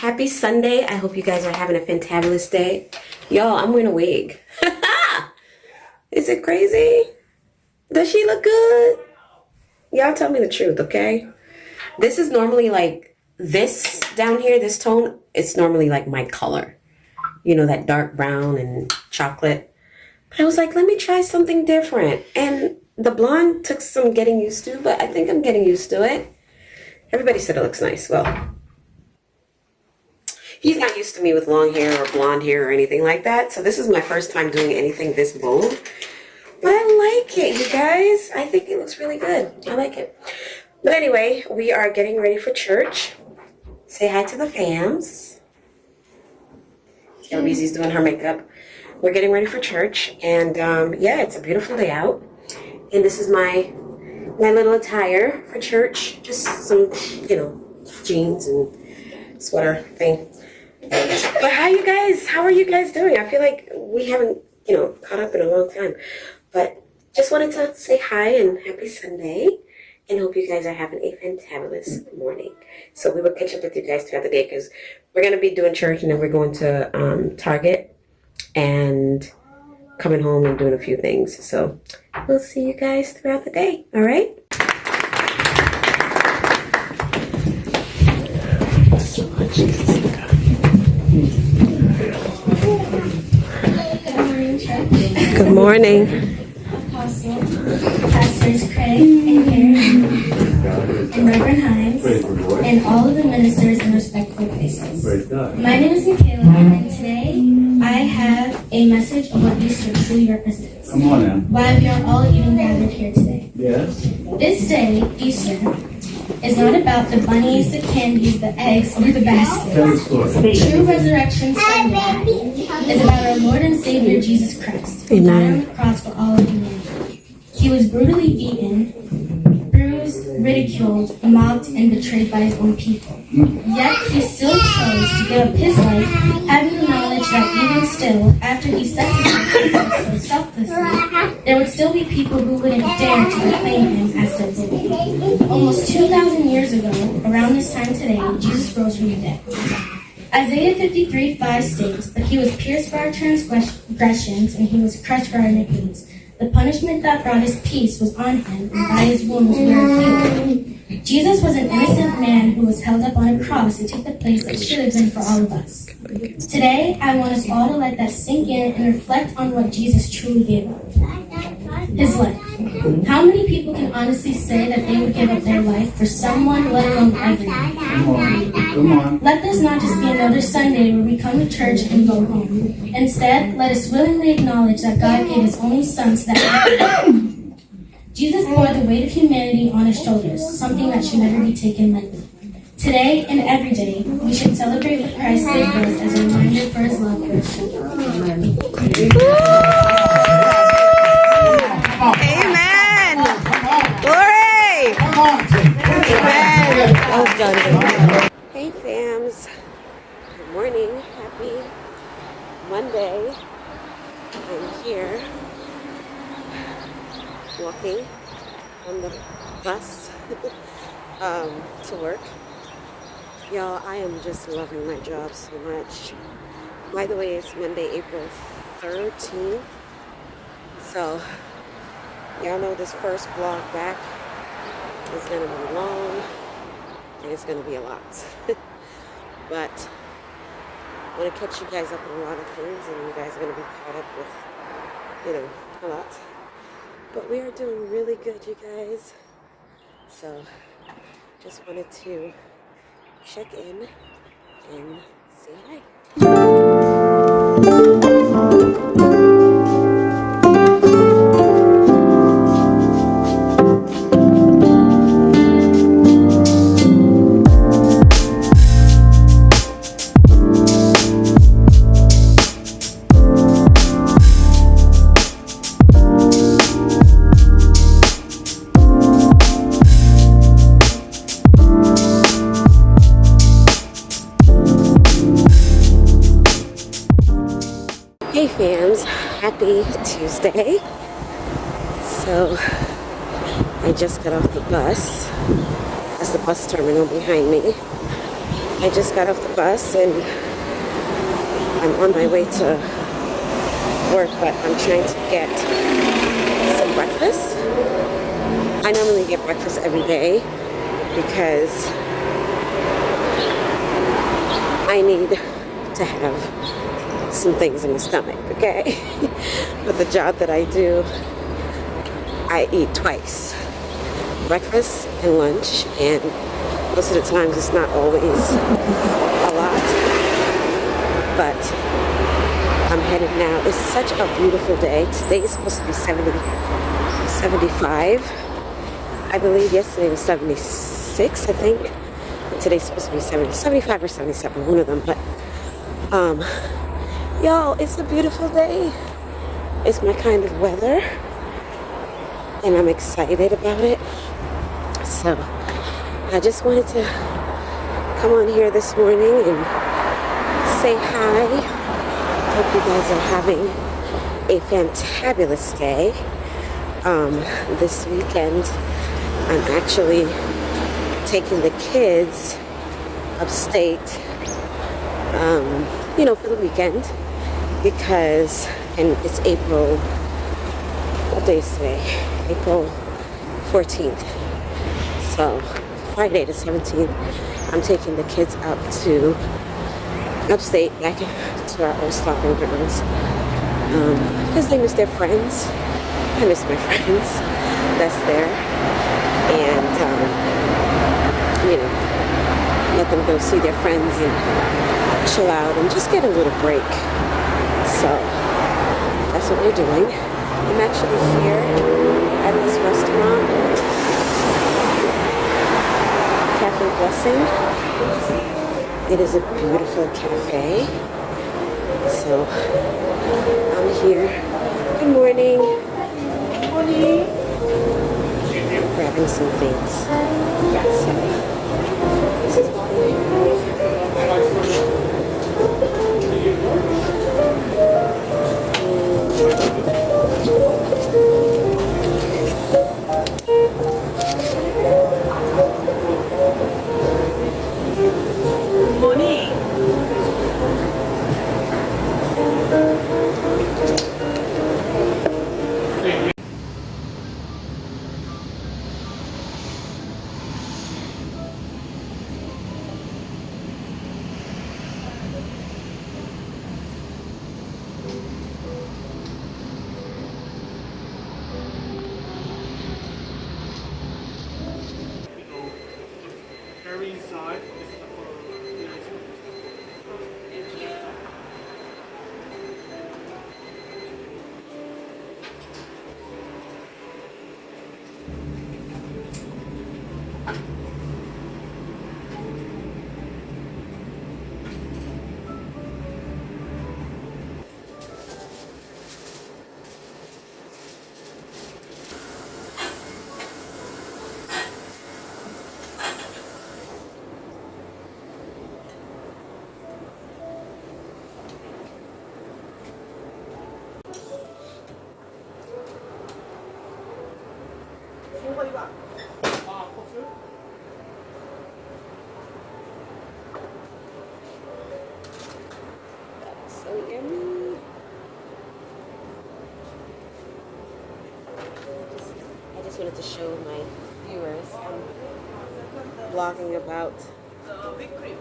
Happy Sunday. I hope you guys are having a fantabulous day. Y'all, I'm wearing a wig. Is it crazy? Does she look good? Y'all tell me the truth, okay? This is normally like this down here, this tone, it's normally like my color. You know, that dark brown and chocolate. But I was like, let me try something different. And the blonde took some getting used to, but I think I'm getting used to it. Everybody said it looks nice. Well, he's not used to me with long hair or blonde hair or anything like that. So this is my first time doing anything this bold. But I like it, you guys. I think it looks really good. I like it. But anyway, we are getting ready for church. Say hi to the fams. Kayla's doing her makeup. We're getting ready for church. And yeah, it's a beautiful day out. And this is my little attire for church. Just some, you know, jeans and sweater thing. But how you guys? How are you guys doing? I feel like we haven't, you know, caught up in a long time. But just wanted to say hi and happy Sunday. And hope you guys are having a fantabulous morning. So we will catch up with you guys throughout the day because we're going to be doing church and then we're going to Target and coming home and doing a few things. So we'll see you guys throughout the day. All right? Good morning. Pastors Craig and Karen and Reverend Hines and all of the ministers in respectful places. My name is Kayla, and today I have a message of what Easter truly represents. Come on now. Why we are all even gathered here today. Yes. This day, Easter, is not about the bunnies, the candies, the eggs, or the basket. True Resurrection Sunday is about our Lord and Savior Jesus Christ, who died on the cross for all of humanity. He was brutally beaten, bruised, ridiculed, mocked, and betrayed by his own people. Yet he still chose to give up his life, having the knowledge that even still, after he sacrificed himself so selflessly, there would still be people who wouldn't dare to proclaim him as their Lord. Almost 2,000 years ago, around this time today, Jesus rose from the dead. Isaiah 53:5 states, "But he was pierced for our transgressions, and he was crushed for our iniquities. The punishment that brought us peace was on him, and by his wounds we are healed." Jesus was an innocent man who was held up on a cross to take the place that should have been for all of us. Today, I want us all to let that sink in and reflect on what Jesus truly gave up. His life. How many people can honestly say that they would give up their life for someone, let alone everyone? Come on. Let this not just be another Sunday where we come to church and go home. Instead, let us willingly acknowledge that God gave his only son so that Jesus bore the weight of humanity on his shoulders, something that should never be taken lightly. Today and every day, we should celebrate what Christ did for us as a reminder for his love for us. Amen. Glory. Amen. Well done. Hey fams. Good morning. Happy Monday. I'm here walking on the bus to work. Y'all, I am just loving my job so much. By the way, it's Monday, April 13th. So, y'all know this first vlog back is going to be long and it's going to be a lot. But I want to catch you guys up on a lot of things and you guys are going to be caught up with, you know, a lot. But we are doing really good, you guys. So, just wanted to check in and say hi. Hey fams, happy Tuesday. So I just got off the bus. That's the bus terminal behind me. I just got off the bus and I'm on my way to work, but I'm trying to get some breakfast. I normally get breakfast every day because I need to have some things in my stomach, okay? But the job that I do, I eat twice, breakfast and lunch, and most of the times it's not always a lot, but I'm headed now. It's such a beautiful day. Today is supposed to be 75. I believe yesterday was 76, I think. And today's supposed to be 75 or 77, one of them. But, y'all, it's a beautiful day. It's my kind of weather. And I'm excited about it. So, I just wanted to come on here this morning and say hi. Hope you guys are having a fantabulous day. This weekend, I'm actually taking the kids upstate, for the weekend because, and it's April, what day is today? April 14th. So, Friday the 17th, I'm taking the kids up to upstate, back to our old stomping grounds, because they miss their friends. I miss my friends that's there, and let them go see their friends and chill out and just get a little break. So that's what we're doing. I'm actually here at this restaurant, Cafe Blessing. It is a beautiful cafe. So I'm here. Good morning. Grabbing some things. So, this is so yummy. I just wanted to show my viewers. I'm blogging about the whipped cream.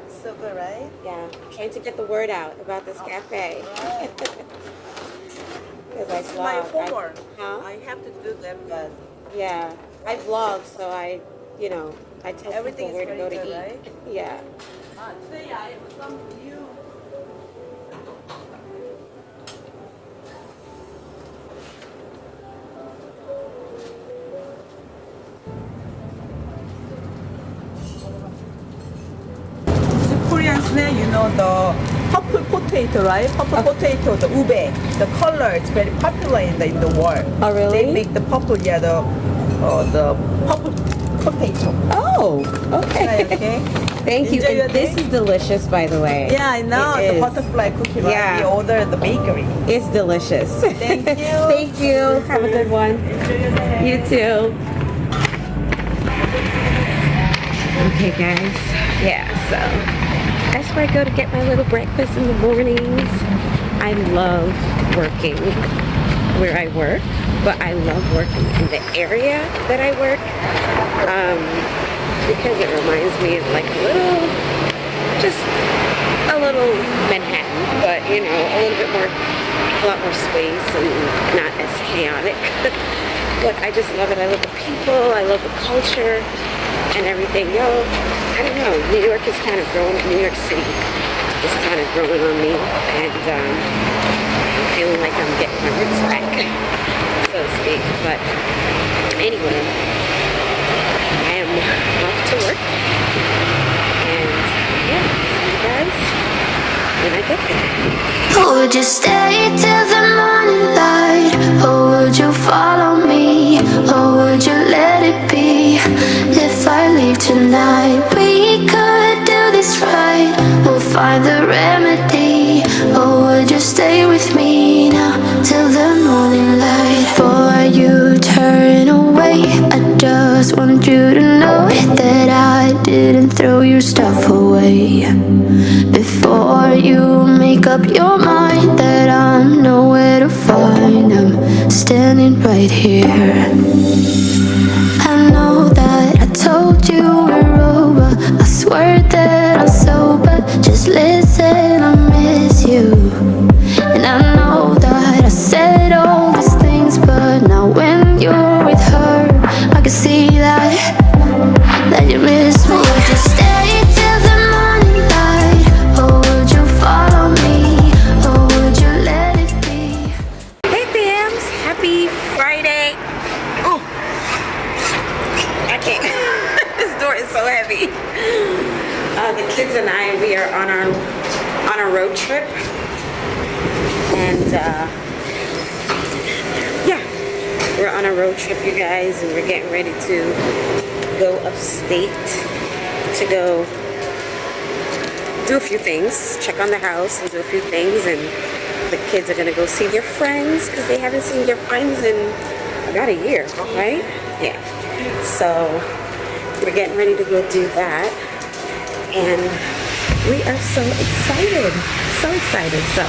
So good, right? Yeah, trying to get the word out about this cafe. Because I vlog. My homework. I I have to do that, but yeah, I vlog, so I tell everything people where is to go to very eat. good, right? Yeah. today I have some new. Korean snack, the purple potato, right? Purple potato, the ube, the color is very popular in the world. Oh, really? They make the purple, the purple potato. Oh, okay. Okay. Thank you. Enjoy your And this day. is delicious, by the way. Yeah, I know. It The is. butterfly cookie, right? Yeah. We ordered the bakery. It's delicious. Thank you. Thank you. Have a good one. Enjoy your day. You too. Okay, guys. Yeah, so that's where I go to get my little breakfast in the mornings. I love working where I work, but I love working in the area that I work because it reminds me of like just a little Manhattan, but you know, a lot more space and not as chaotic. But I just love it. I love the people. I love the culture and everything. I don't know. New York is kind of growing. New York City is kind of growing on me, and I'm feeling like I'm getting my roots back, so to speak. But anyway, I am off to work, and yeah, see you guys when I get there. Would you stay till the morning light? Or would you follow me? Or would you let it be? If I leave tonight, we could do this right. We'll find the remedy. Or would you stay with me now till the morning light? Before you turn away, I just want you to know that I didn't throw your stuff away. Before you make up your mind that I'm nowhere to find, I'm standing right here. I know that I told you we're over. I swear that I'm sober. Just listen, I miss you. And I know that I said all these things, but now when you're with her, I can see that you miss me. Would you stay till the morning light? Or would you follow me? Or would you let it be? Hey fams, happy Friday. Oh, I can't. This door is so heavy. The kids and I, we are on a road trip, and yeah, we're on a road trip, you guys, and we're getting ready to go upstate to go do a few things, check on the house and do a few things, and the kids are gonna go see their friends because they haven't seen their friends in about a year, right? Yeah. So we're getting ready to go do that, and we are so excited, so excited. So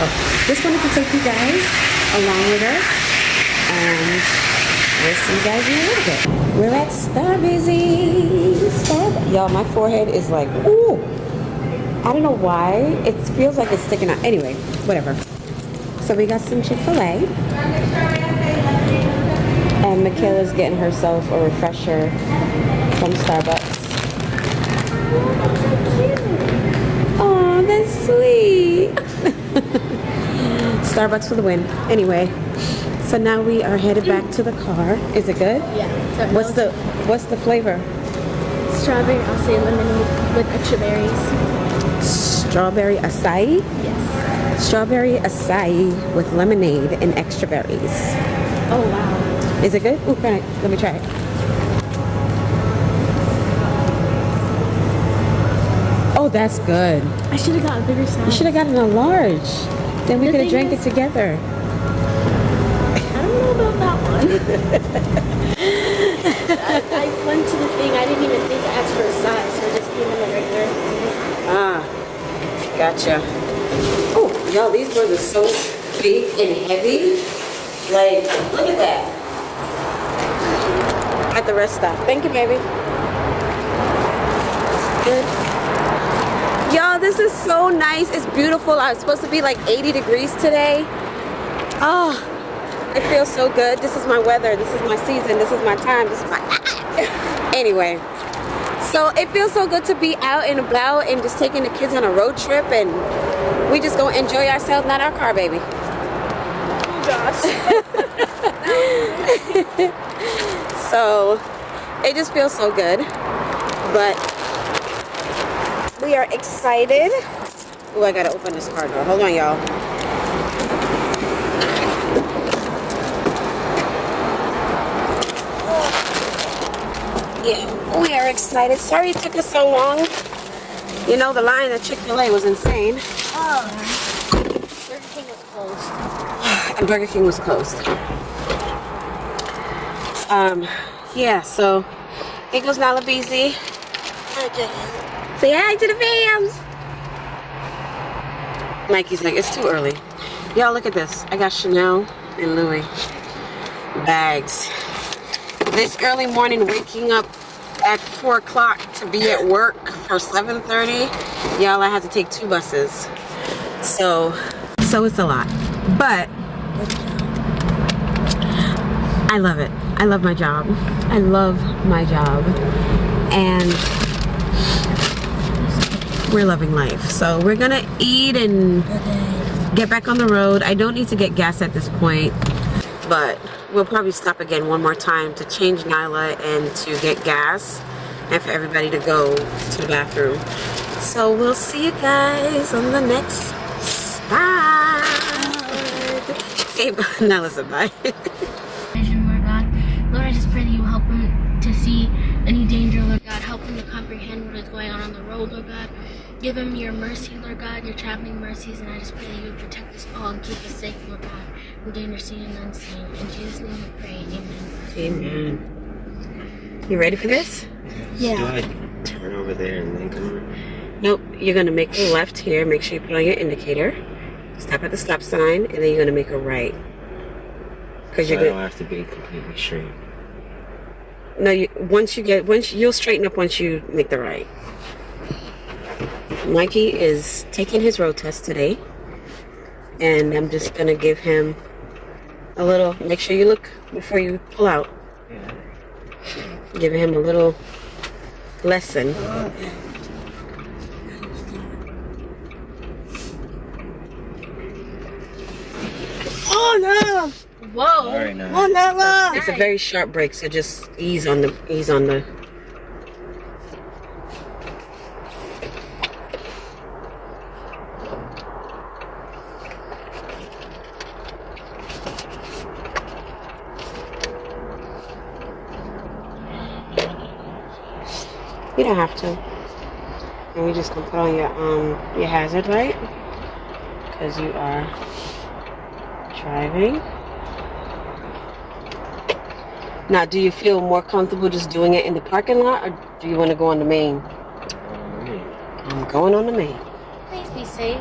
just wanted to take you guys along with us, and we'll see you guys in a little bit. We're at Y'all, my forehead is like, ooh. I don't know why. It feels like it's sticking out. Anyway, whatever. So we got some Chick-fil-A. And Michaela's getting herself a refresher from Starbucks. Oh, that's sweet. Starbucks for the win. Anyway, so now we are headed back to the car. Is it good? Yeah. What's the flavor? Strawberry acai lemonade with extra berries. Strawberry acai? Yes. Strawberry acai with lemonade and extra berries. Oh wow. Is it good? Ooh, let me try it. Oh, that's good. I should have got a bigger size. You should have gotten a large. Then we could have drank it together. I don't know about that one. I went to the thing. I didn't even think to ask for a size, so I just gave them a regular size. Ah, gotcha. Oh, y'all, these ones are so big and heavy. Like, look at that. At the rest stop. Thank you, baby. Good. Y'all, this is so nice. It's beautiful. It's supposed to be like 80 degrees today. Oh, it feels so good. This is my weather. This is my season. This is my time. This is my... Anyway, so it feels so good to be out and about and just taking the kids on a road trip, and we just gonna enjoy ourselves, not our car, baby. Josh. So it just feels so good, but we are excited. Oh, I gotta open this car door. Hold on, y'all. Yeah, we are excited. Sorry it took us so long. You know, the line at Chick-fil-A was insane. Burger King was closed. And Burger King was closed. Yeah, so here goes Nala Beezy. Say hi to the fams. Mikey's like, it's too early. Y'all, look at this. I got Chanel and Louis bags. This early morning, waking up at 4 o'clock to be at work for 7:30. Y'all, I had to take 2 buses. So it's a lot. But I love it. I love my job. I love my job. And we're loving life. So we're gonna eat and get back on the road. I don't need to get gas at this point, but we'll probably stop again one more time to change Nyla and to get gas and for everybody to go to the bathroom. So we'll see you guys on the next stop. Say bye. Nyla said bye. Lord God, Lord, I just pray that you help him to see any danger, Lord God. Help him to comprehend what is going on the road, Lord God. Give him your mercy, Lord God, your traveling mercies, and I just pray that you would protect us all and keep us safe, Lord God, from danger seen and unseen. In Jesus' name we pray, amen. Amen. You ready for this? Yeah. Do I turn over there and then come over? Nope. You're gonna make a left here. Make sure you put on your indicator. Stop at the stop sign, and then you're gonna make a right. Because So you're I don't gonna. have to be completely straight. No, you'll straighten up once you make the right. Mikey is taking his road test today, and I'm just gonna give him a little. Make sure you look before you pull out. Yeah. Giving him a little lesson. Oh no! Whoa. All right, now. Oh no! It's a very sharp break, so just ease on the. You don't have to. And we just gonna put on your hazard light because you are driving. Now, do you feel more comfortable just doing it in the parking lot, or do you want to go on the main? I'm going on the main. Please be safe.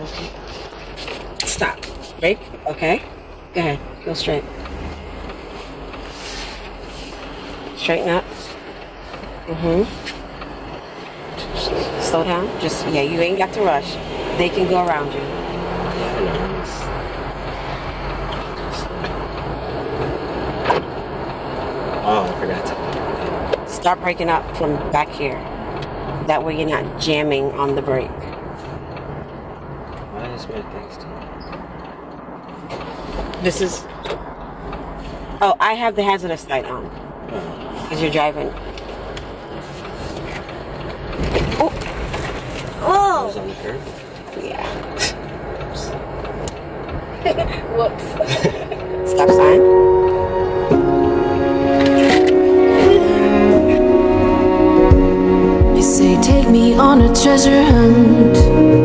Okay. Stop. Brake. Okay. Go ahead. Go straight. Straighten up. Slow down. Just, yeah, you ain't got to rush. They can go around you. Oh, I forgot to. Start braking up from back here. That way you're not jamming on the brake. Why is my thing still? This is... Oh, I have the hazardous light on. Because you're driving. Oh! I was on the curb. Yeah. Whoops. Stop sign. You say take me on a treasure hunt.